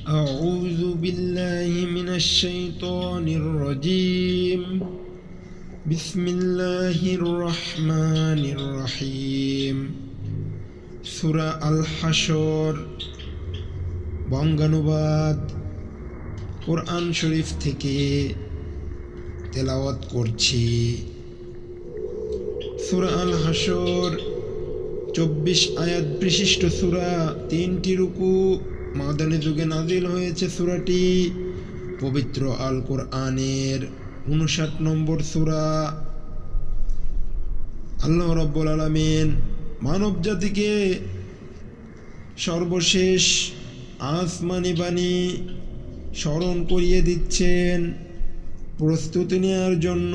أعوذ بالله من الشيطان الرجيم بسم الله الرحمن الرحيم সূরা আল হাশর বঙ্গানুবাদ কোরআন শরীফ থেকে তেলাওয়াত করছি। সূরা আল হাশর 24 আয়াত বিশিষ্ট সূরা, 3টি রুকু, মাদানী যুগে নাজিল হয়েছে। সূরাটি পবিত্র আল কোরআনের 59 নম্বর সূরা। আল্লাহ রাব্বুল আলামিন মানব জাতিকে সর্বশেষ আসমানি বাণী স্মরণ করিয়ে দিচ্ছেন প্রস্তুতি নেওয়ার জন্য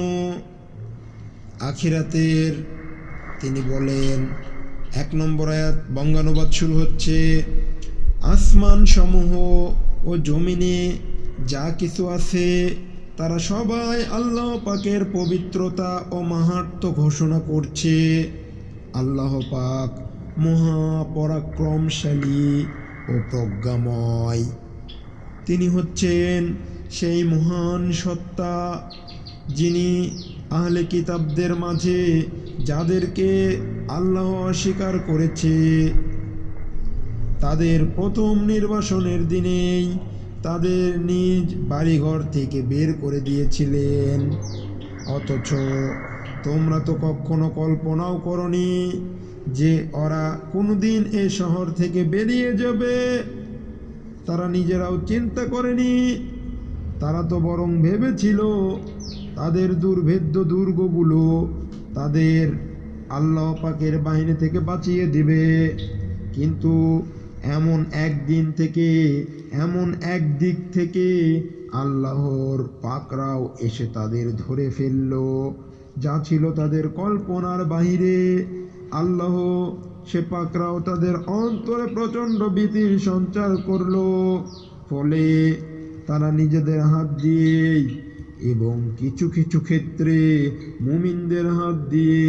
আখিরাতের। তিনি বলেন, 1 নম্বর আয়াত বঙ্গানুবাদ শুরু হচ্ছে, আসমান সমূহ ও জমিনে যা কিছু আছে তারা সবাই আল্লাহ পাকের পবিত্রতা ও মাহাত্ম্য ঘোষণা করছে। আল্লাহ পাক মহাপরাক্রমশালী ও প্রজ্ঞাময়। তিনি হচ্ছেন সেই মহান সত্তা যিনি আহলে কিতাবদের মাঝে যাদেরকে আল্লাহ অস্বীকার করেছে তাদের প্রথম নির্বাসনের দিনেই তাদের নিজ বাড়িঘর থেকে বের করে দিয়েছিলেন। অথচ তোমরা তো কখনো কল্পনাও করনি যে ওরা কোনোদিন এ শহর থেকে বেরিয়ে যাবে। তারা নিজেরাও চিন্তা করেনি, তারা তো বরং ভেবেছিল তাদের দুর্ভেদ্য দুর্গগুলো তাদের আল্লাহ পাকের বাহিনী থেকে বাঁচিয়ে দিবে। কিন্তু এমন এক দিক থেকে আল্লাহর পাকরাও এসে তাদের ধরে ফেলল, যা ছিল তাদের কল্পনার বাহিরে। আল্লাহ সে পাকরাও তাদের অন্তরে প্রচণ্ড ভীতির সঞ্চার করলো। ফলে তারা নিজেদের হাত দিয়েই এবং কিছু কিছু ক্ষেত্রে মুমিনদের হাত দিয়ে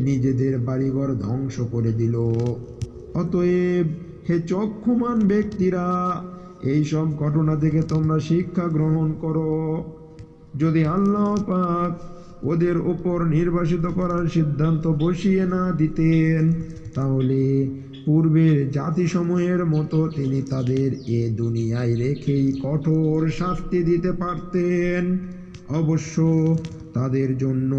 নিজেদের বাড়িঘর ধ্বংস করে দিল। অতএব হে চক্ষুমান ব্যক্তিরা, এই সব ঘটনা থেকে তোমরা শিক্ষা গ্রহণ করো। যদি আল্লাহ পাক ওদের উপর নির্বাসিত করার সিদ্ধান্ত বসিয়ে না দিতেন, তাহলে পূর্বের জাতিসমূহের মতো তিনি তাদের এ দুনিয়ায় রেখেই কঠোর শাস্তি দিতে পারতেন। অবশ্য তাদের জন্য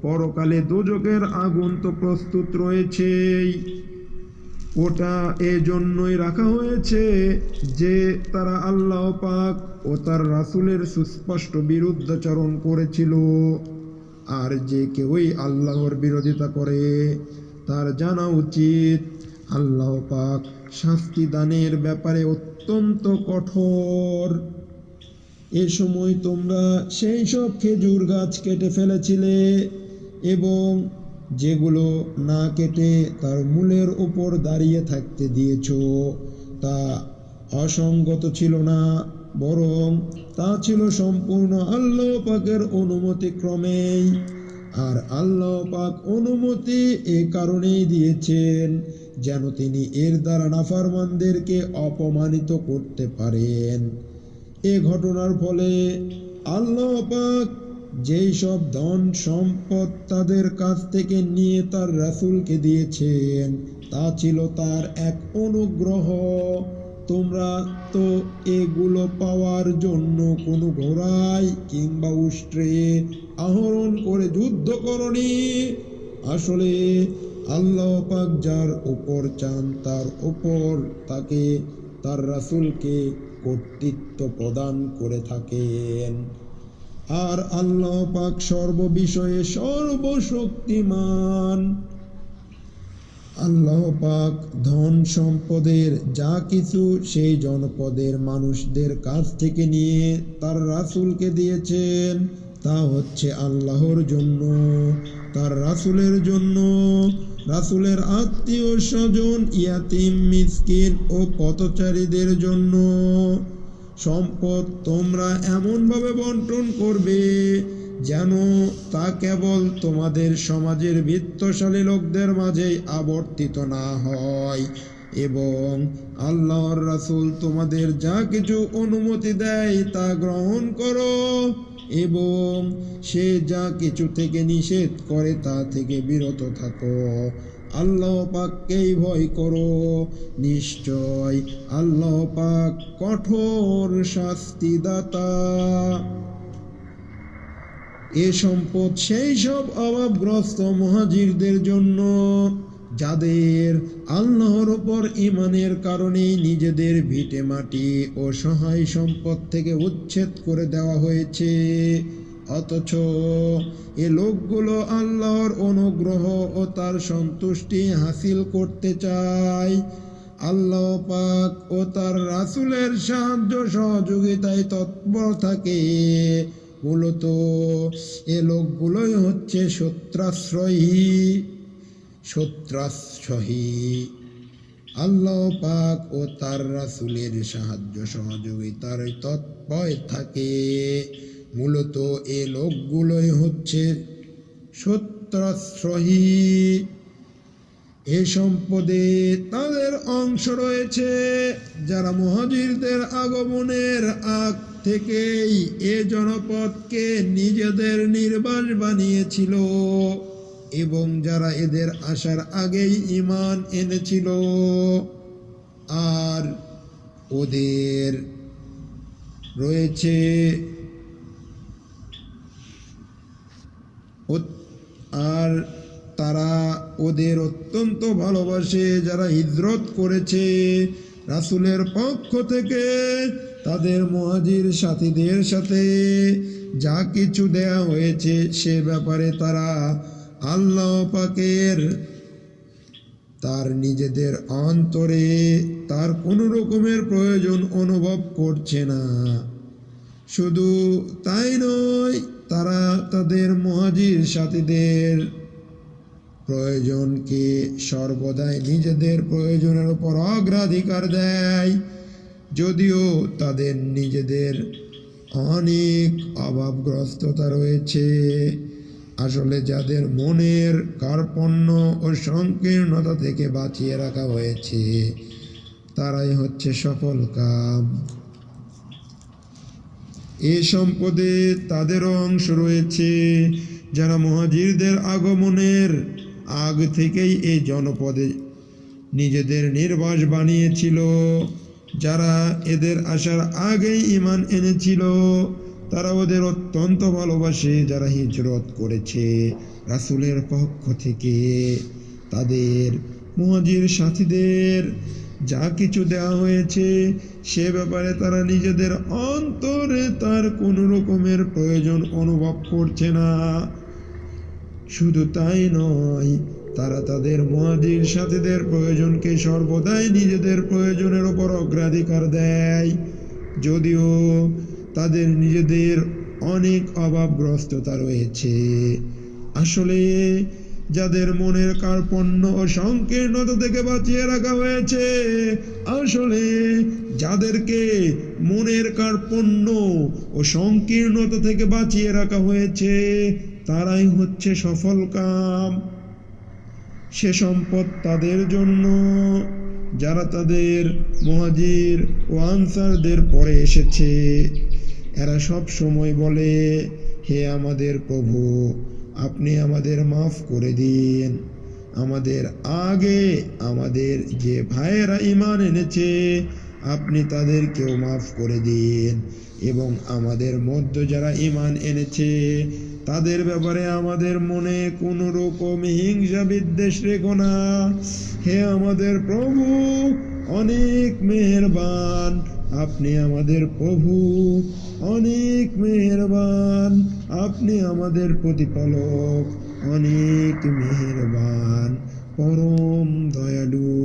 পরকালে দোজখের আগুন তো প্রস্তুত রয়েছেই। ওটা এজন্যই রাখা হয়েছে যে তারা আল্লাহ পাক ও তার রাসূলের সুস্পষ্ট বিরুদ্ধাচরণ করেছিল। আর যে কেউই আল্লাহর বিরোধিতা করে তার জানা উচিত আল্লাহ পাক শাস্তি দানের ব্যাপারে অত্যন্ত কঠোর। এ সময় তোমরা সেই সব খেজুর গাছ কেটে ফেলেছিলে এবং যেগুলো না কেটে তার মূলের উপর দাঁড়িয়ে থাকতে দিয়েছ, তা অসঙ্গত ছিল না, বরং তা ছিল সম্পূর্ণ আল্লাহ পাকের অনুমতি ক্রমেই। আর আল্লাহ পাক অনুমতি এ কারণেই দিয়েছেন যেন তিনি এর দ্বারা নাফরমানদেরকে অপমানিত করতে পারেন। এ ঘটনার ফলে আল্লাহ পাক যেই সব ধন সম্পদ তাদের কাছ থেকে নিয়ে তার রাসূলকে দিয়েছেন তা ছিল তার এক অনুগ্রহ। তোমরা তো এগুলো পাওয়ার জন্য কোনো ঘোড়ায় কিংবা উষ্ট্রে আহরণ করে যুদ্ধ করনি। আসলে আল্লাহ পাক যার উপর চান তার উপর তাকে তার রাসূলকে কর্তৃত্ব প্রদান করে থাকেন। আর আল্লাহ পাক সর্ববিষয়ে সর্বশক্তিমান। আল্লাহ পাক ধন সম্পদের যা কিছু সেই জনপদের মানুষদের কাছ থেকে নিয়ে তার রাসূলকে দিয়েছেন তা হচ্ছে আল্লাহর জন্য, তার রাসূলের জন্য, রাসূলের আত্মীয় স্বজন, ইয়াতীম, মিসকিন ও পথচারীদের জন্য। সম্পদ তোমরা এমনভাবে বন্টন করবে যেন তা কেবল তোমাদের সমাজের বিত্তশালী লোকদের মাঝেই আবর্তিত না হয়, এবং আল্লাহর রাসূল তোমাদের যা কিছু অনুমতি দেয় তা গ্রহণ করো এবং সে যা কিছু থেকে নিষেধ করে তা থেকে বিরত থাকো। আল্লাহ পাককেই ভয় করো, নিশ্চয় আল্লাহ পাক কঠোর শাস্তিদাতা। এ সম্পদ সেই সব অভাবগ্রস্ত মুহাজিরদের জন্য যাদের আল্লাহর উপর ঈমানের কারণে নিজেদের ভিটে মাটি ও সহায় সম্পদ থেকে উচ্ছেদ করে দেওয়া হয়েছে, অথচ এ লোকগুলো আল্লাহর অনুগ্রহ ও তার সন্তুষ্টি হাসিল করতে চায়। আল্লাহ পাক ও তার রাসূলের সাহায্য সহযোগিতায় তৎপর থাকে। মূলত এ লোকগুলোই হচ্ছে সত্রাশ্রয়ী। আল্লাহ পাক ও তার রাসূলের সাহায্য সহযোগিতার তৎপর থাকে। মূলত এ লোকগুলোই হচ্ছে সত্রাশ্রয়ী। এ সম্পদে তাদের অংশ রয়েছে যারা মুহাজিরদের আগমনের আগ থেকেই এ জনপদকে নিজেদের নির্বাস বানিয়েছিল এবং যারা এদের আসার আগেই ঈমান এনেছিল। আর ওদের রয়েছে আর তারা ওদের অত্যন্ত ভালোবাসে যারা হিজরত করেছে রাসূলের পক্ষ থেকে। তাদের মুহাজির সাথীদের সাথে যা কিছু দেয়া হয়েছে সে ব্যাপারে তারা আল্লাহ পাকের তার নিজেদের অন্তরে তার কোনো রকমের প্রয়োজন অনুভব করছে না। শুধু তাই নয়, তারা তাদের মুহাজির সাথীদের প্রয়োজনকে সর্বদাই নিজেদের প্রয়োজনের উপর অগ্রাধিকার দেয়, যদিও তাদের নিজেদের অনেক অভাবগ্রস্ততা রয়েছে। আসলে যাদের মনের কার্পণ্য ও সংকীর্ণতা থেকে বাঁচিয়ে রাখা হয়েছে তারাই হচ্ছে সফল কাম। এ সম্পদে তাদেরও অংশ রয়েছে যারা মুহাজিরদের আগমনের আগ থেকেই এই জনপদে নিজেদের নির্বাস বানিয়েছিল। যারা এদের আসার আগেই ঈমান এনেছিল তারা ওদের অত্যন্ত ভালোবাসে যারা হিজরত করেছে রাসূলের পক্ষ থেকে। তাদের মুহাজির সাথীদের যা কিছু দেওয়া হয়েছে সে ব্যাপারে তারা নিজেদের অন্তরে তার কোনো রকমের প্রয়োজন অনুভব করছে না। শুধু তাই নয়, তারা তাদের মুহাজির সাথীদের প্রয়োজনকে সর্বদাই নিজেদের প্রয়োজনের উপর অগ্রাধিকার দেয়, যদিও তাদের নিজেদের অনেক অভাবগ্রস্ততা রয়েছে। আসলে যাদের মনের কার্পণ্য ও সংকীর্ণতা থেকে বাঁচিয়ে রাখা হয়েছে, আসলে যাদেরকে মনের কার্পণ্য ও সংকীর্ণতা থেকে বাঁচিয়ে রাখা হয়েছে তারাই হচ্ছে সফল কাম। সে সম্পদ তাদের জন্য যারা তাদের মুহাজির ও আনসারদের পরে এসেছে। এরা সব সময় বলে, হে আমাদের প্রভু, আপনি আমাদের মাফ করে দিন। আমাদের আগে আমাদের যে ভাইয়েরা ঈমান এনেছে আপনি তাদেরকেও মাফ করে দিন, এবং আমাদের মধ্যে যারা ঈমান এনেছে তাদের ব্যাপারে আমাদের মনে কোনো রকম হিংসা বিদ্বেষ রেখো না। হে আমাদের প্রভু, অনেক মেহেরবান, আপনি আমাদের প্রভু, অনেক মেহেরবান, আপনি আমাদের প্রতিপালক, অনেক মেহেরবান, পরম দয়ালু।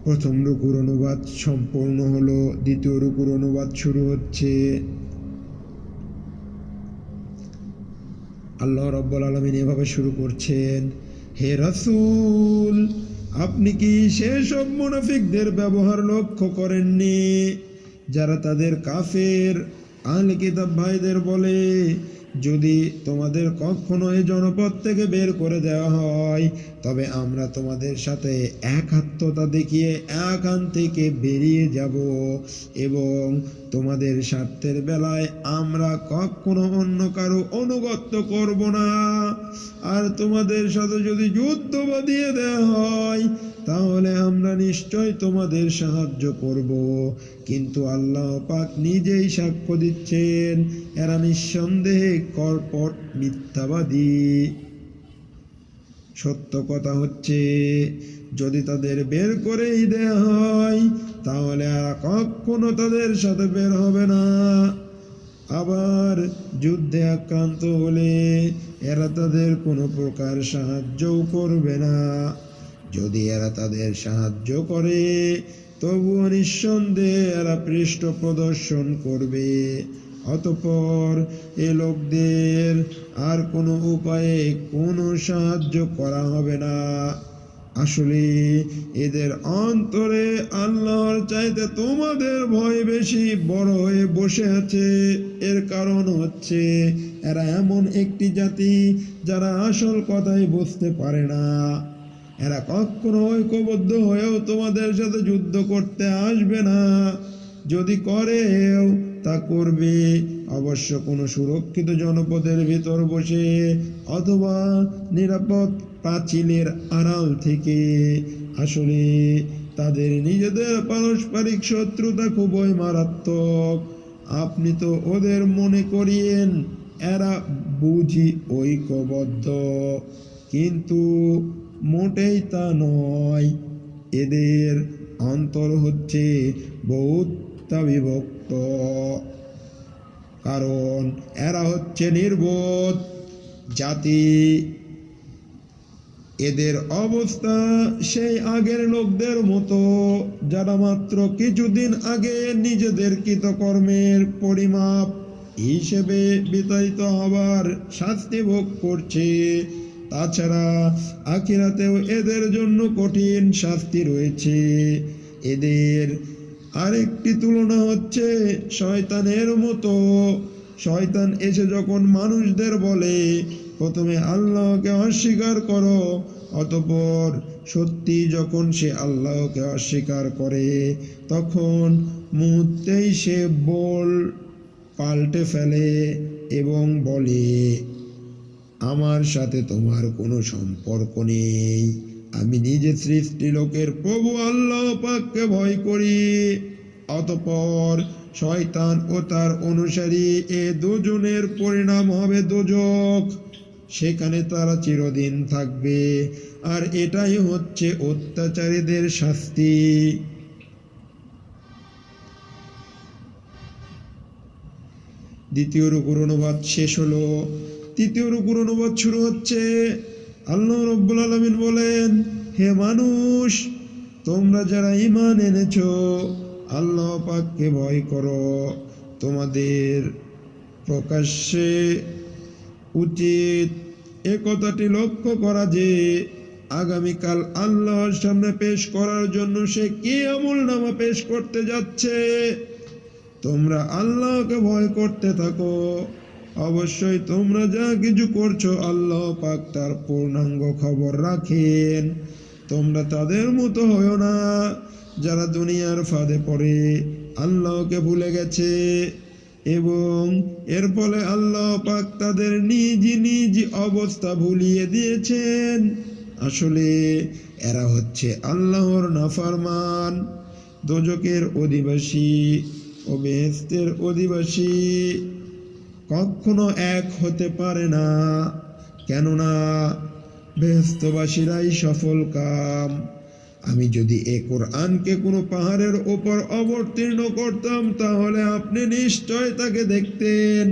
প্রথম রুকুর অনুবাদ সম্পূর্ণ হলো, দ্বিতীয় রুকুর অনুবাদ শুরু হচ্ছে। আল্লাহ রাব্বুল আলামিন এভাবে শুরু করছেন, হে রাসূল, আপনি কি সেসব মুনাফিকদের ব্যবহার লক্ষ্য করেননি যারা তাদের কাফের আহলে কিতাব ভাইদের বলে, যদি তোমাদের কখনো এই জনপদ থেকে বের করে দেওয়া হয়, তবে আমরা তোমাদের সাথে একাত্মতা দেখিয়ে এখান থেকে বেরিয়ে যাব এবং তোমাদের স্বার্থের বেলায় আমরা কখনো অন্য কারো আনুগত্য করব না। আর তোমাদের সাথে যদি যুদ্ধ বাঁধিয়ে দেওয়া হয়, তাহলে আমরা নিশ্চয় তোমাদের সাহায্য করব। কিন্তু আল্লাহ পাক নিজেই সাক্ষ্য দিচ্ছেন, এরা নিঃসন্দেহে কপট মিথ্যাবাদী। সত্য কথা হচ্ছে, যদি তাদের বের করেই দেয়া হয়, তাহলে এরা কখনো তাদের সাথে বের হবে না। আবার যুদ্ধে আক্রান্ত হলে এরা তাদের কোনো প্রকার সাহায্যও করবে না। যদি এরা তাদের সাহায্য করে, তবুও নিঃসন্দেহে এরা পৃষ্ঠ প্রদর্শন করবে। অতঃপর এ লোকদের আর কোনো উপায়ে কোনো সাহায্য করা হবে না। আসলে এদের অন্তরে আল্লাহর চাইতে তোমাদের ভয় বেশি বড় হয়ে বসে আছে। এর কারণ হচ্ছে, এরা এমন একটি জাতি যারা আসল কথাই বুঝতে পারে না। এরা কখনো ঐক্যবদ্ধ হয়েও তোমাদের সাথে যুদ্ধ করতে আসবে না। যদি করেও তা করবে অবশ্য কোনো সুরক্ষিত জনপদের ভিতর বসে অথবা নিরাপদ পাঁচিলের আড়াল থেকে। আসলে তাদের নিজেদের পারস্পরিক শত্রুতা খুবই মারাত্মক। আপনি তো ওদের মনে করিয়েন এরা বুঝি ঐক্যবদ্ধ, কিন্তু মোটেই তা নয়। এদের অন্তর হচ্ছে বহুতা বিভক্ত, কারণ এরা হচ্ছে নির্বোধ জাতি। এদের অবস্থা সেই আগের লোকদের মতো, যারা মাত্র কিছুদিন আগে নিজেদের কৃতকর্মের পরিমাপ হিসেবে বিতাড়িত হবার শাস্তি ভোগ করছে। তাছাড়া আখিরাতেও এদের জন্য কঠিন শাস্তি রয়েছে। এদের আরেকটি তুলনা হচ্ছে শয়তানের মতো। শয়তান এসে যখন মানুষদের বলে, প্রথমে আল্লাহকে অস্বীকার করো, অতঃপর সত্যি যখন সে আল্লাহকে অস্বীকার করে, তখন মুহূর্তেই সে বল পাল্টে ফেলে এবং বলে, আমার সাথে তোমার কোনো সম্পর্ক নেই, আমি নিজে সৃষ্টি লোকের প্রভু আল্লাহ পাককে ভয় করি। অতঃপর শয়তান ও তার অনুসারী এ দুজনের পরিণাম হবে দোজখ। সেখানে তারা চিরদিন থাকবে, আর এটাই হচ্ছে অত্যাচারীদের শাস্তি। দ্বিতীয় রুকুর অনুবাদ শেষ হলো। তৃতীয় রুকুর অনুবাদ শুরু হচ্ছে। আল্লাহ রাব্বুল আলামিন বলেন, হে মানুষ, তোমরা যারা ঈমান এনেছো, আল্লাহ পাককে ভয় করো। তোমাদের প্রকাশ্যে উচিত এ কথাটি লক্ষ্য করা যে আগামীকাল আল্লাহর সামনে পেশ করার জন্য সে কি আমলনামা পেশ করতে যাচ্ছে। তোমরা আল্লাহকে ভয় করতে থাকো। অবশ্যই তোমরা যা কিছু করছো আল্লাহ পাক তার পূর্ণাঙ্গ খবর রাখেন। তোমরা তাদের মতো হয়ো না যারা দুনিয়ার ফাঁদে পড়ে আল্লাহকে ভুলে গেছে, এবং এর ফলে আল্লাহ পাক তাদের নিজ নিজ অবস্থা ভুলিয়ে দিয়েছেন। আসলে এরা হচ্ছে আল্লাহর নাফরমান, দোজখের অধিবাসী ও বেহেশতের অধিবাসী কখনো এক হতে পারে না, কেননা বেহেশতবাসীরাই সফল কাম। আমি যদি এ কোরআনকে কোনো পাহাড়ের ওপর অবতীর্ণ করতাম, তাহলে আপনি নিশ্চয় তাকে দেখতেন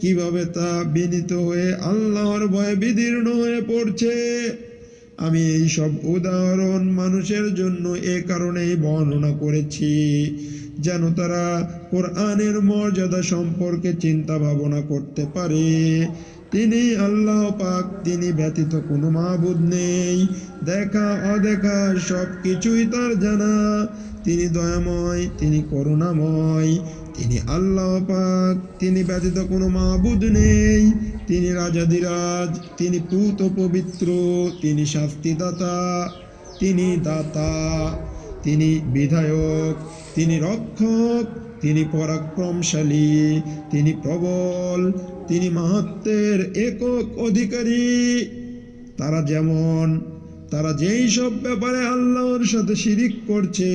কিভাবে তা বিনীত হয়ে আল্লাহর ভয়ে বিদীর্ণ হয়ে পড়ছে। আমি এই সব উদাহরণ মানুষের জন্য এ কারণেই বর্ণনা করেছি, যেন তারা কোরআনের মর্যাদা সম্পর্কে চিন্তা ভাবনা করতে পারে। তিনি আল্লাহ পাক, তিনি ব্যতীত কোনো মাবুদ নেই, দেখা অদেখা সব কিছুই তার জানা। তিনি দয়াময়, তিনি করুণাময়, তিনি আল্লাহ পাক, তিনি ব্যতীত কোনো মাবুদ নেই, তিনি রাজাধিরাজ, তিনি পূত পবিত্র, তিনি শাস্তিদাতা, তিনি দাতা, তিনি বিধায়ক, তিনি রক্ষক, তিনি পরাক্রমশালী, তিনি প্রবল, তিনি মাহাত্ম্যের একক অধিকারী। তারা যেই সব ব্যাপারে আল্লাহর সাথে শিরিক করছে,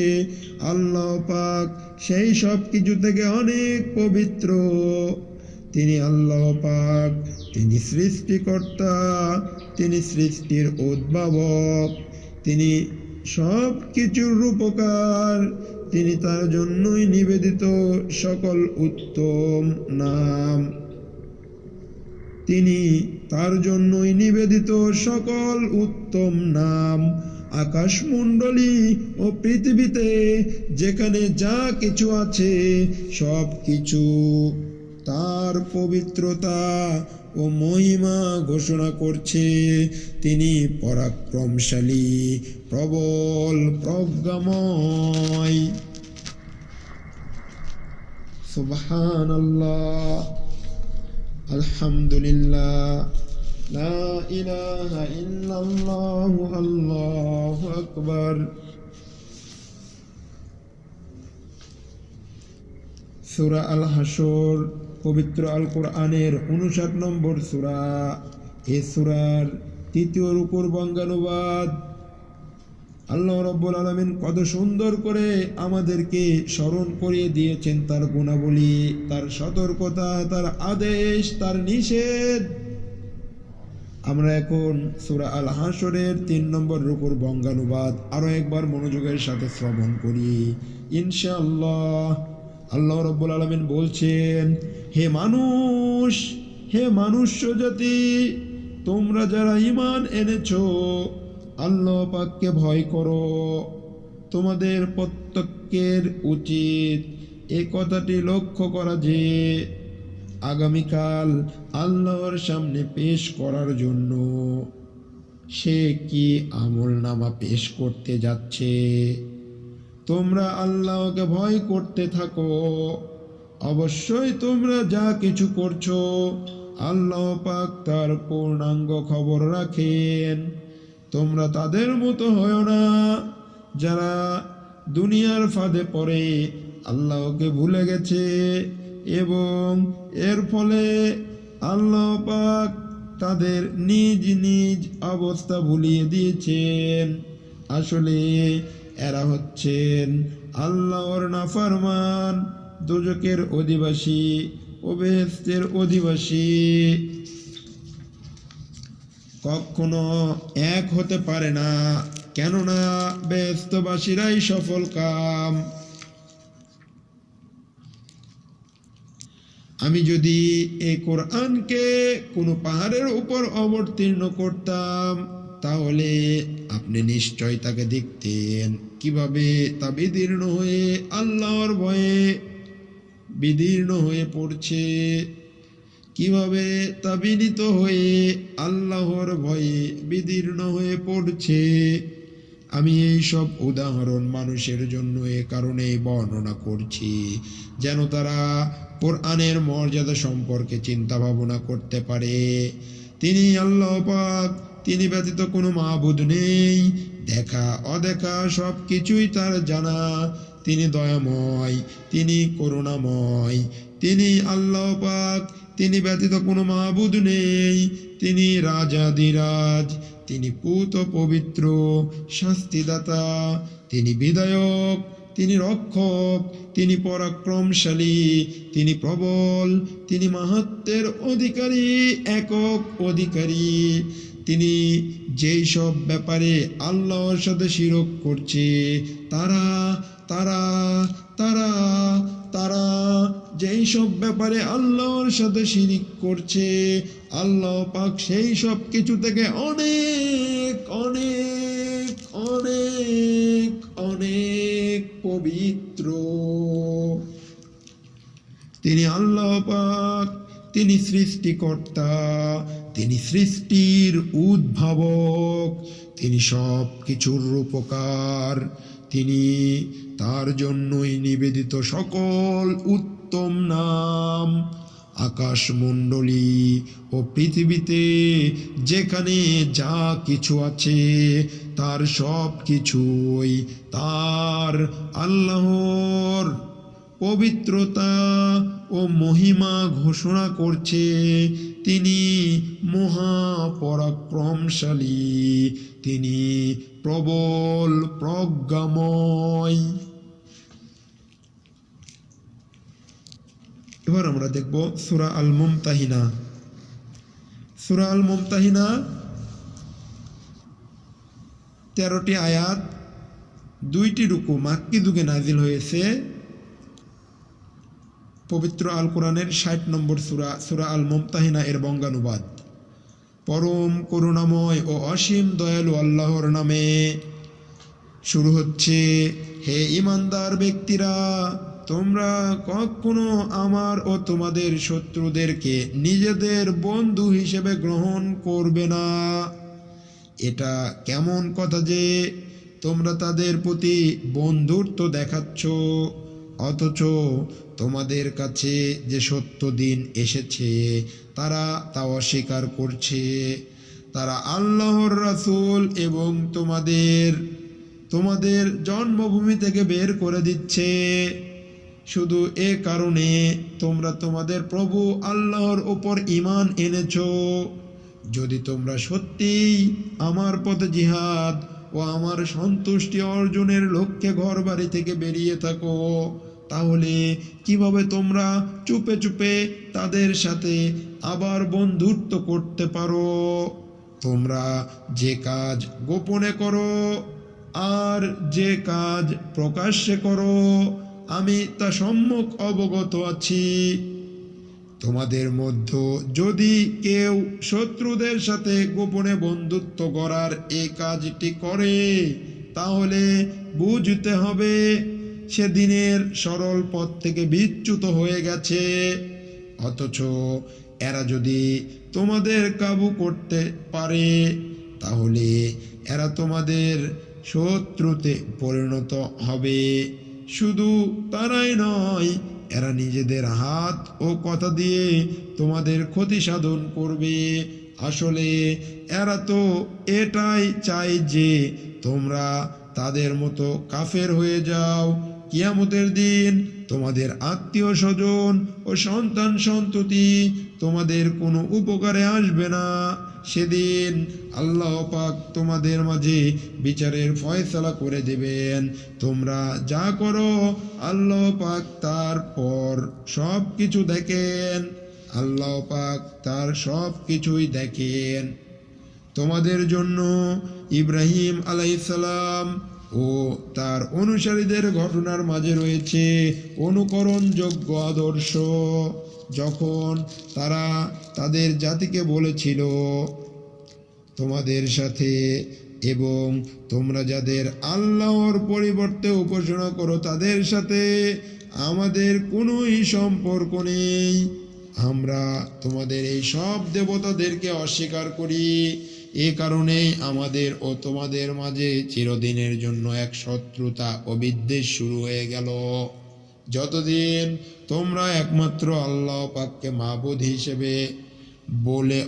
আল্লাহ পাক সেই সব কিছু থেকে অনেক পবিত্র। তিনি আল্লাহ পাক, তিনি সৃষ্টিকর্তা, তিনি সৃষ্টির উদ্ভাবক, তিনি সব কিছুর রূপকার, তিনি তার জন্যই নিবেদিত সকল উত্তম নাম, তিনি তার জন্যই নিবেদিত সকল উত্তম নাম। আকাশমণ্ডলী ও পৃথিবীতে যেখানে যা কিছু আছে সব কিছু তার পবিত্রতা ও মহিমা ঘোষণা করছে। তিনি পরাক্রমশালী, প্রবল, প্রজ্ঞাময়। সুবহানাল্লাহ, আলহামদুলিল্লাহ, লা ইলাহা ইল্লাল্লাহু, আল্লাহু আকবার। সূরা আল হাসর পবিত্র আল কোরআনের 59 নম্বর সূরা। এই সূরার 3য় রুকুর বঙ্গানুবাদ। আল্লাহ রাব্বুল আলামিন কত সুন্দর করে আমাদেরকে স্মরণ করিয়ে দিয়েছেন তার গুণাবলী, তার সতর্কতা, তার আদেশ, তার নিষেধ। আমরা এখন সূরা আল হাসরের 3 নম্বর রুকুর বঙ্গানুবাদ আরো একবার মনোযোগের সাথে শ্রবণ করি ইনশাআল্লাহ। আল্লাহ রাব্বুল আলামিন বলছেন, হে মানুষ্য জাতি, তোমরা যারা ঈমান এনেছো, আল্লাহ পাককে ভয় করো। তোমাদের প্রত্যেকের উচিত এই কথাটি লক্ষ্য করা যে আগামীকাল আল্লাহর সামনে পেশ করার জন্য সে কি আমলনামা পেশ করতে যাচ্ছে। তোমরা আল্লাহকে ভয় করতে থাকো। অবশ্যই তোমরা যা কিছু করছো আল্লাহ পাক তার পূর্ণাঙ্গ খবর রাখেন। তোমরা তাদের মতো হয়ো না যারা দুনিয়ার ফাঁদে পড়ে আল্লাহকে ভুলে গেছে এবং এর ফলে আল্লাহ পাক তাদের নিজ নিজ অবস্থা ভুলিয়ে দিয়েছেন। আসলে এরা হচ্ছেন আল্লাহর নাফরমান, দোজখের অধিবাসী ও বেহেশতের অধিবাসী। কখনো এক হতে পারে না, কেননা বেহেশতবাসীরাই সফল কাম। আমি যদি এই কোরআনকে কোনো পাহাড়ের উপর অবতীর্ণ করতাম, তাহলে আপনি নিশ্চয় তাকে দেখতেন কিভাবে তা বিদীর্ণ হয়ে আল্লাহর ভয়ে বিদীর্ণ হয়ে পড়ছে, কিভাবে তা বিনীত হয়ে আল্লাহর ভয়ে বিদীর্ণ হয়ে পড়ছে। আমি এই সব উদাহরণ মানুষের জন্য এ কারণে বর্ণনা করছি যেন তারা কোরআনের মর্যাদা সম্পর্কে চিন্তা ভাবনা করতে পারে। তিনি আল্লাহ পাক, তিনি ব্যতীত কোনো মাবুদ নেই, দেখা অদেখা সব কিছুই তার জানা। তিনি দয়াময়, তিনি করুণাময়, তিনি আল্লাহ পাক, তিনি ব্যতীত কোনো মাবুদ নেই, তিনি রাজাধিরাজ, তিনি পূত পবিত্র, শাস্তিদাতা, তিনি বিধায়ক, তিনি রক্ষক, তিনি পরাক্রমশালী, তিনি প্রবল, তিনি মাহাত্ম্যের অধিকারী, একক অধিকারী। তিনি যেই সব ব্যাপারে আল্লাহর সাথে শিরক করছে, তারা তারা তারা তারা যেই সব ব্যাপারে আল্লাহর সাথে শিরিক করছে, আল্লাহ পাক সেই সব কিছু থেকে অনেক অনেক অনেক অনেক পবিত্র। তিনি আল্লাহ পাক, তিনি সৃষ্টিকর্তা, তিনি সৃষ্টির উদ্ভাবক, তিনি সব কিছুর রূপকার, তিনি তার জন্যই নিবেদিত সকল উত্তম নাম। আকাশমণ্ডলী ও পৃথিবীতে যেখানে যা কিছু আছে তার সব কিছুই তার আল্লাহর পবিত্রতা ও মহিমা ঘোষণা করছে। তিনি মহাপরাক্রমশালী, তিনি প্রবল প্রজ্ঞাময়। এবার আমরা দেখব সূরা আল মুমতাহিনা। সূরা আল মুমতাহিনা 13টি আয়াত, 2টি রুকু মাক্কি যুগে নাজিল হয়েছে। পবিত্র আল কোরআনের 60 নম্বর সূরা, সূরা আল মুমতাহিনা এর বঙ্গানুবাদ। পরম করুণাময় ও অসীম দয়ালু আল্লাহর নামে শুরু হচ্ছে। হে ঈমানদার ব্যক্তিরা, তোমরা কখনো আমার ও তোমাদের শত্রুদেরকে নিজেদের বন্ধু হিসেবে গ্রহণ করবে না। এটা কেমন কথা যে তোমরা তাদের প্রতি বন্ধুত্ব দেখাচ্ছ, অথচ তোমাদের কাছে যে সত্য দিন এসেছে তারা তা অস্বীকার করছে। তারা আল্লাহর রাসূল এবং তোমাদের জন্মভূমি থেকে বের করে দিচ্ছে শুধু এ কারণে তোমরা তোমাদের প্রভু আল্লাহর উপর ঈমান এনেছো। যদি তোমরা সত্যিই আমার পথে জিহাদ ও আমার সন্তুষ্টি অর্জনের লক্ষ্যে ঘরবাড়ি থেকে বেরিয়ে থাকো, তাহলে কিভাবে তোমরা চুপে চুপে তাদের সাথে আবার বন্ধুত্ব করতে পারো? তোমরা যে কাজ গোপনে করো আর যে কাজ প্রকাশ্যে করো আমি তা সম্যক অবগত আছি। তোমাদের মধ্যে যদি কেউ শত্রুদের সাথে গোপনে বন্ধুত্ব করার এই কাজটি করে, তাহলে বুঝতে হবে সে দিনের সরল পথ থেকে বিচ্যুত হয়ে গেছে। অথচ এরা যদি তোমাদের কাবু করতে পারে, তাহলে এরা তোমাদের শত্রুতে পরিণত হবে। শুধু তারাই নয়, এরা নিজেদের হাত ও কথা দিয়ে তোমাদের ক্ষতি সাধন করবে। আসলে এরা তো এটাই চায় যে তোমরা তাদের মতো কাফের হয়ে যাও। কিয়ামতের দিন তোমাদের আত্মীয় স্বজন ও সন্তান সন্ততি তোমাদের কোনো উপকারে আসবে না। সেদিন আল্লাহ পাক তোমাদের মাঝে বিচারের ফয়সালা করে দেবেন। তোমরা যা করো আল্লাহ পাক তারপর সব কিছু দেখেন। আল্লাহ পাক তার সব কিছুই দেখেন। তোমাদের জন্য ইব্রাহিম আলাইহিস সালাম ও তার অনুসারীদের ঘটনার মাঝে রয়েছে অনুকরণযোগ্য আদর্শ। যখন তারা তাদের জাতিকে বলেছিল, তোমাদের সাথে এবং তোমরা যাদের আল্লাহর পরিবর্তে উপাসনা করো তাদের সাথে আমাদের কোনোই সম্পর্ক নেই, আমরা তোমাদের এই সব দেবতাদেরকে অস্বীকার করি। এ কারণেই আমাদের ও তোমাদের মাঝে চিরদিনের জন্য এক শত্রুতা ও বিদ্বেষ শুরু হয়ে গেল। যতদিন তোমরা একমাত্র আল্লাহ পাককে মাবুদ হিসেবে বলে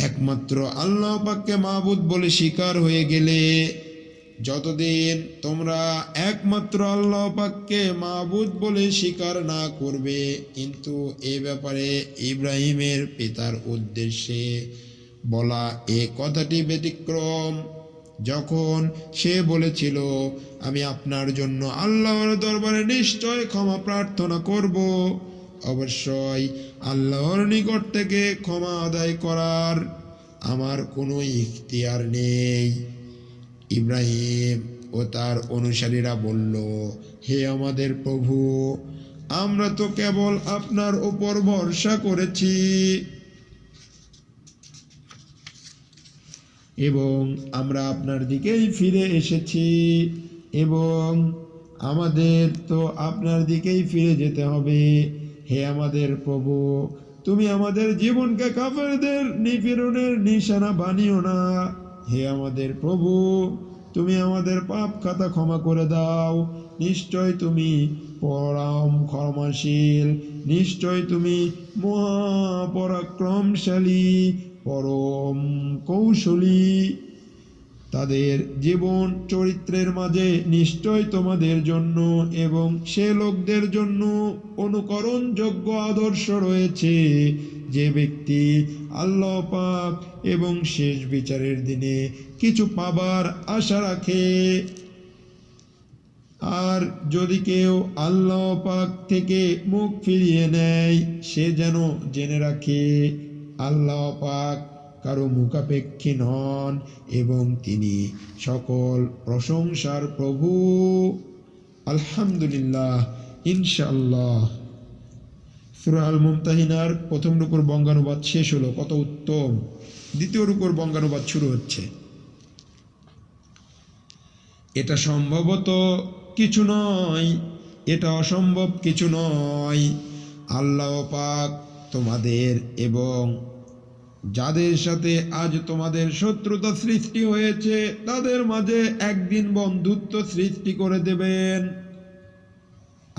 একমাত্র আল্লাহ পাককে মাবুদ বলে স্বীকার হয়ে গেলে, যতদিন তোমরা একমাত্র আল্লাহ পাককে মাবুদ বলে স্বীকার না করবে। কিন্তু এ ব্যাপারে ইব্রাহিমের পিতার উদ্দেশ্যে বলা এ কথাটি ব্যতিক্রম। যখন সে বলেছিল, আমি আপনার জন্য আল্লাহর দরবারে নিশ্চয় ক্ষমা প্রার্থনা করব, অবশ্যই আল্লাহর নিকট থেকে ক্ষমা আদায় করার আমার কোনো ইখতিয়ার নেই। ইব্রাহিম ও তার অনুসারীরা বলল, হে আমাদের প্রভু, আমরা তো কেবল আপনার উপর ভরসা করেছি এবং আমরা আপনার দিকেই ফিরে এসেছি এবং আমাদের তো আপনার দিকেই ফিরে যেতে হবে। হে আমাদের প্রভু, তুমি আমাদের জীবনকে কাফেরদের নিপীড়নের নিশানা বানিও না। হে আমাদের প্রভু, তুমি আমাদের পাপ খাতা ক্ষমা করে দাও। নিশ্চয় তুমি পরম ক্ষমাশীল, নিশ্চয় তুমি মহাপরাক্রমশালী, পরম কৌশলী। তাদের জীবন চরিত্রের মাঝে নিশ্চয় তোমাদের জন্য এবং সে লোকদের জন্য অনুকরণযোগ্য আদর্শ রয়েছে, যে ব্যক্তি আল্লাহ পাক এবং শেষ বিচারের দিনে কিছু পাবার আশা রাখে। আর যদি কেউ আল্লাহ পাক থেকে মুখ ফিরিয়ে নেয়, সে যেন জেনে রাখে আল্লাহ পাক কারো মুখাপেক্ষী নন এবং তিনি সকল প্রশংসার প্রভু। আলহামদুলিল্লাহ, ইনশাআল্লাহ। সূরা আল মুমতাহিনার প্রথম রুকুর বঙ্গানুবাদ শেষ হলো, কত উত্তম। দ্বিতীয় রুকুর বঙ্গানুবাদ শুরু হচ্ছে। এটা সম্ভবত কিছু নয়, এটা অসম্ভব কিছু নয়। আল্লাহ পাক তোমাদের এবং যাদের সাথে আজ তোমাদের শত্রুতা সৃষ্টি হয়েছে তাদের মাঝে একদিন বন্ধুত্ব সৃষ্টি করে দেবেন।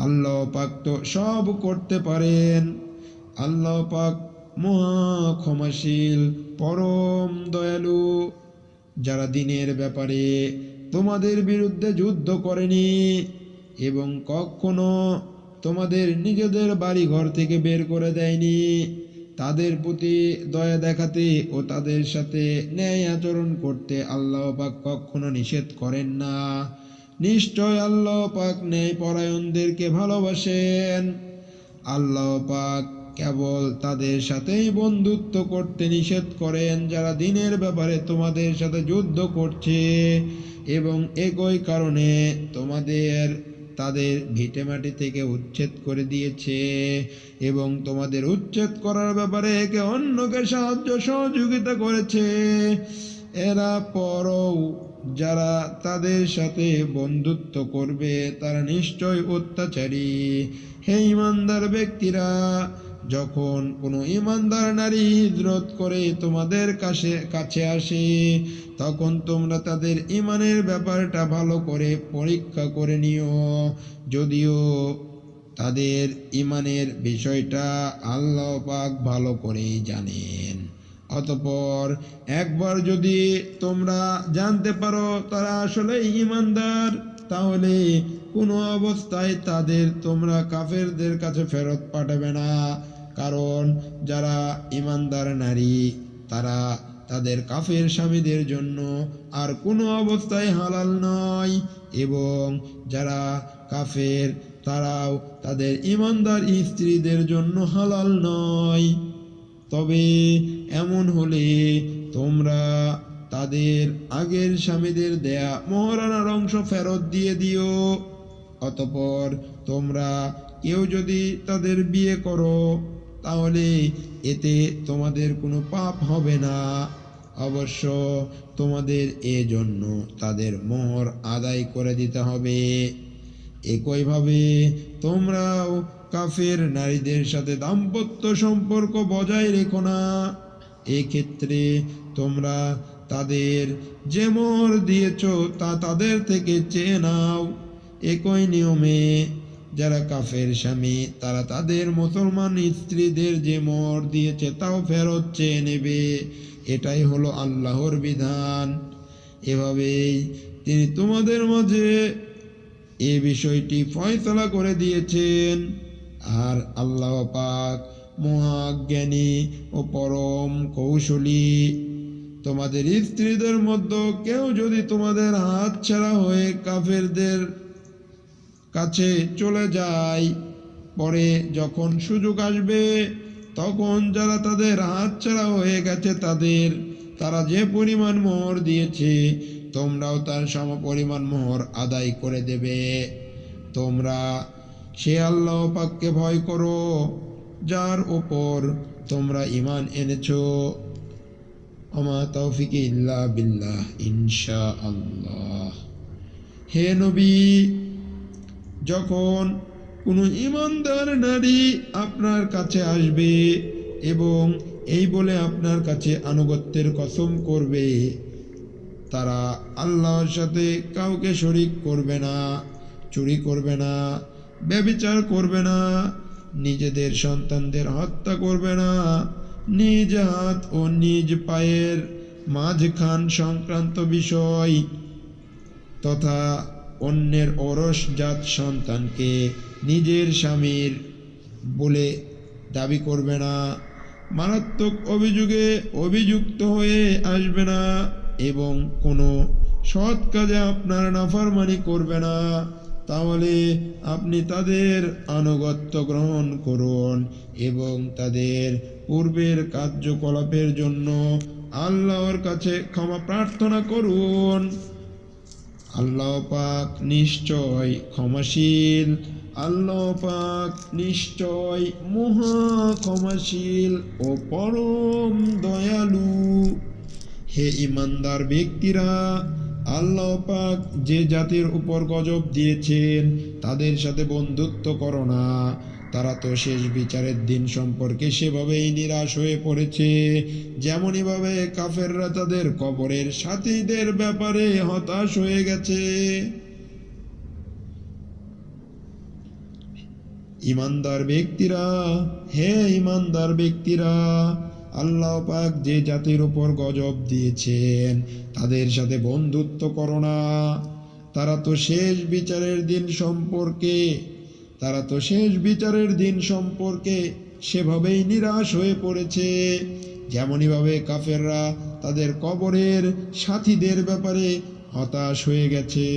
আল্লাহ পাক তো সব করতে পারেন। আল্লাহ পাক মহা ক্ষমাশীল, পরম দয়ালু। যারা দিনের ব্যাপারে তোমাদের বিরুদ্ধে যুদ্ধ করেনি এবং কখনো তোমাদের নিজেদের বাড়ি ঘর থেকে বের করে দেয়নি, তাদের প্রতি দয়া দেখাতে ও তাদের সাথে ন্যায় আচরণ করতে আল্লাহ পাক কখনো নিষেধ করেন না। নিশ্চয় আল্লাহ পাক ন্যায় পরায়ণদেরকে ভালোবাসেন। আল্লাহ পাক কেবল তাদের সাথেই বন্ধুত্ব করতে নিষেধ করেন যারা দিনের ব্যাপারে তোমাদের সাথে যুদ্ধ করছে এবং একই কারণে তোমাদের তাদের ভিটেমাটি থেকে উচ্ছেদ করে দিয়েছে এবং তোমাদের উচ্ছেদ করার ব্যাপারে একে অন্যকে সাহায্য সহযোগিতা করেছে। এরা পরও যারা তাদের সাথে বন্ধুত্ব করবে তারা নিশ্চয় অত্যাচারী। হে ঈমানদার ব্যক্তিরা, যখন কোনো ঈমানদার নারী হিজরত করে তোমাদের কাছে আসে, তখন তোমরা তাদের ঈমানের ব্যাপারটা ভালো করে পরীক্ষা করে নিও, যদিও তাদের ঈমানের বিষয়টা আল্লাহ পাক ভালো করেই জানেন। অতঃপর একবার যদি তোমরা জানতে পারো তারা আসলে ঈমানদার, তাহলে কোনো অবস্থায় তাদের তোমরা কাফেরদের কাছে ফেরত পাঠাবে না। কারণ যারা ঈমানদার নারী তারা তাদের কাফের স্বামীদের জন্য আর কোনো অবস্থায় হালাল নয়, এবং যারা কাফের তারাও তাদের ঈমানদার স্ত্রীদের জন্য হালাল নয়। তবে এমন হলে তোমরা তাদের আগের স্বামীদের দেয়া মহারানার অংশ ফেরত দিয়ে দিও। অতঃপর তোমরা কেউ যদি তাদের বিয়ে করো তাহলে এতে তোমাদের কোনো পাপ হবে না। অবশ্য তোমাদের এজন্য তাদের মোহর আদায় করে দিতে হবে। একইভাবে তোমরাও কাফের নারীদের সাথে দাম্পত্য সম্পর্ক বজায় রেখো না। এক্ষেত্রে তোমরা তাদের যে মোহর দিয়েছ তা তাদের থেকে চেয়ে নাও। একই নিয়মে যারা কাফের স্বামী তারা তাদের মুসলমান স্ত্রীদের যে মোহর দিয়েছে তাও ফেরত চেয়ে নেবে। এটাই হলো আল্লাহর বিধান। এভাবেই তিনি তোমাদের মাঝে এই বিষয়টি ফয়সালা করে দিয়েছেন। আর আল্লাহ পাক মহাজ্ঞানী ও পরম কৌশলী। তোমাদের স্ত্রীদের মধ্যে কেউ যদি তোমাদের হাত ছাড়া হয়ে কাফেরদের কাছে চলে যায়, পরে যখন সুযোগ আসবে তখন যারা তাদের হাত ছাড়া হয়ে গেছে তারা যে পরিমাণ মোহর দিয়েছে তোমরাও তার সমপরিমাণ মোহর আদায় করে দেবে। তোমরা সে আল্লাহ পাককে ভয় করো যার উপর তোমরা ঈমান এনেছো। আমা তৌফিক ইল্লা বিল্লাহ, ইনশাআল্লাহ। হে নবী, যখন কোনো ঈমানদার নারী আপনার কাছে আসবে এবং এই বলে আপনার কাছে আনুগত্যের কসম করবে তারা আল্লাহর সাথে কাউকে শরিক করবে না, চুরি করবে না, ব্যভিচার করবে না, নিজেদের সন্তানদের হত্যা করবে না, নিজ হাত ও নিজ পায়ের মাঝখান সংক্রান্ত বিষয় তথা অন্যের ওরসজাত সন্তানকে নিজের স্বামীর বলে দাবি করবে না, মারাত্মক অভিযোগে অভিযুক্ত হয়ে আসবে না এবং কোনো সৎ কাজে আপনার নাফরমানি করবে না। তাহলে আপনি তাদের আনুগত্য গ্রহণ করুন এবং তাদের পূর্বের কার্যকলাপের জন্য আল্লাহর কাছে ক্ষমা প্রার্থনা করুন। আল্লাহ পাক নিশ্চয় ক্ষমাশীল, আল্লাহ পাক নিশ্চয় মহা ক্ষমাশীল ও পরম দয়ালু। হে ঈমানদার ব্যক্তিরা, আল্লাহ পাক যে জাতির উপর গজব দিয়েছেন তাদের সাথে বন্ধুত্ব করো না। তারা তো শেষ বিচারের দিন সম্পর্কে সেভাবেই নিরাশ হয়ে পড়েছে, যেমনইভাবে কাফেররা তাদের কবরের সাথীদের ব্যাপারে হতাশ হয়ে গেছে। ঈমানদার ব্যক্তিরা, হে ঈমানদার ব্যক্তিরা, আল্লাহ পাক যে জাতির উপর গজব দিয়েছেন তাদের সাথে বন্ধুত্ব করো না। তারা তো শেষ বিচারের দিন সম্পর্কে সেভাবেই নিরাশ হয়ে পড়েছে, যেমনইভাবে কাফেররা তাদের কবরের সাথীদের ব্যাপারে হতাশ হয়ে গেছে।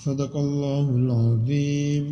সাদাকাল্লাহুল আযীম।